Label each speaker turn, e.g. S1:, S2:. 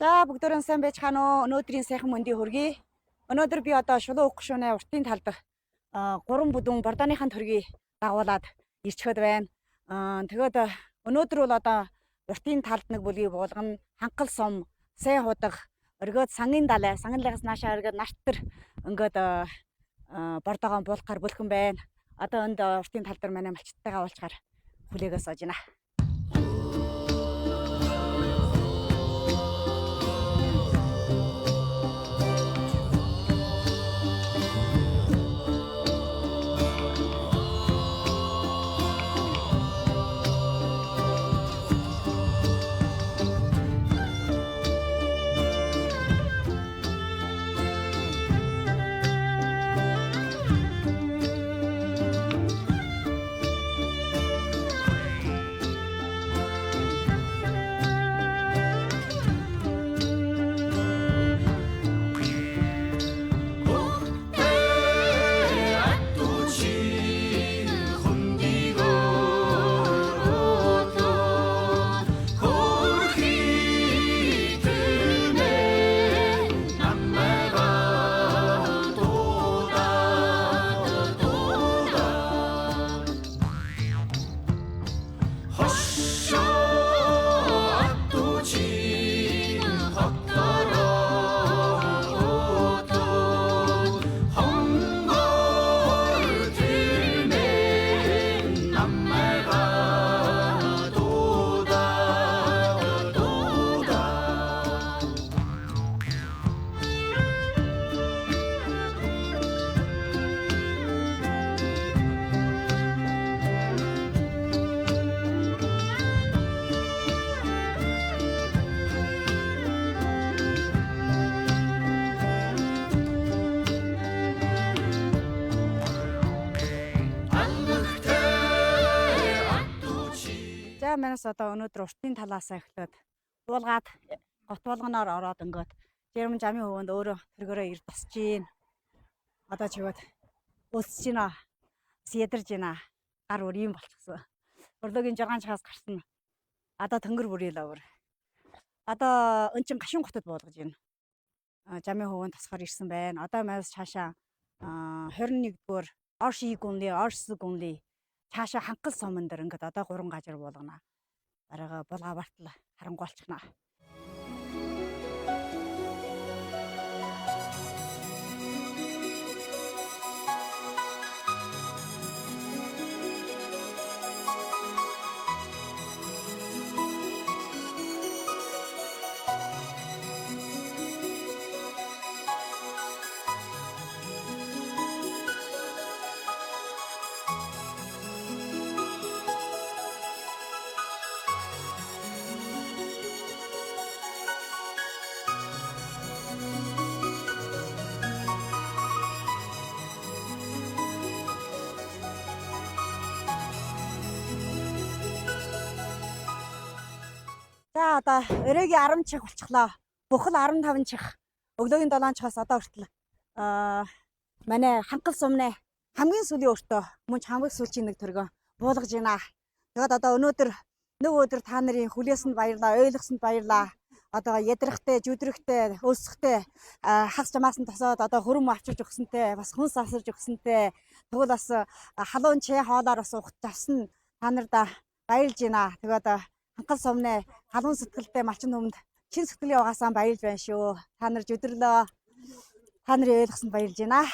S1: За бүгдээрээ сайн байцгаана уу? Өнөөдрийн сайхан мэндийг хүргэе. Өнөөдөр би одоо шулуун өх гүшүүнээ уртын талд 3 бүдүүн бордооныхын төргийг дагуулад ирчхэд байна. Тэгээд өнөөдөр бол одоо уртын талд нэг бүлгийг буулгана. Ханхал сум, сайн худаг, өргөд сангийн далай, сангинлаас наашаа өргөд нарттэр ингээд бордоогоо буулгахаар бөлгөн байна. Одоо энд уртын тал дээр манай малчтайгаа уулзгаар хүлээгээс оож байна. Манайс одоо өнөөдөр уртын талаас эхлээд буулгаад гот болгоноор ороод ингээд Жерман жамын хөвөнд өөрөө тэргээрээ ир тосч гин. Одоо чигэд өсөж гинэ. Ядарж гинэ. Гар өөр юм болчихсон. Өрлөгийн жагаан чахаас гарсан. Одоо тэнгэр бүрийн лавр. Одоо эн чин гашуун готод буулгаж гин. Жамын хөвөнд тасгаар ирсэн байна. Одоо манайс цаашаа 21-р Орши гүнли, Орс гүнли цаашаа ханхал суман дээр ингээд одоо 3 газар буулгана. Арайга булгаа бартал харангуйлчихна. За одоо өрөөгийн 10 чих болчихлоо. Бүхэл 15 чих. Өглөөгийн 7 чихаас одоо хүртэл манай ханхал сумны хамгийн сүүлийн өртөө мөн ч хамгийн сүүлчийн нэг төргөө буулгаж байна. Тэгээд одоо өнөөдөр нэг өдөр та нарын хүлээсэнд баярлаа, ойлгосонд баярлаа. Одоо ядрахтай, жүдрэхтэй, өсөхтэй хагас жамаас нь тосоод одоо хөрөм авчирч өгсөнтэй, бас хүнс асарж өгсөнтэй. Тэгвэл бас халуун чай хоолоор бас ухаж авсан та нарт баярлж байна. Тэгээд ханхал сумны халуун сэтгэлтэй малчин өмнөд чин сэтгэлийн угаасаа баярлж байна шүү. Та нар жүдэрлөө. Та нарын ойлгосонд баярлж байна.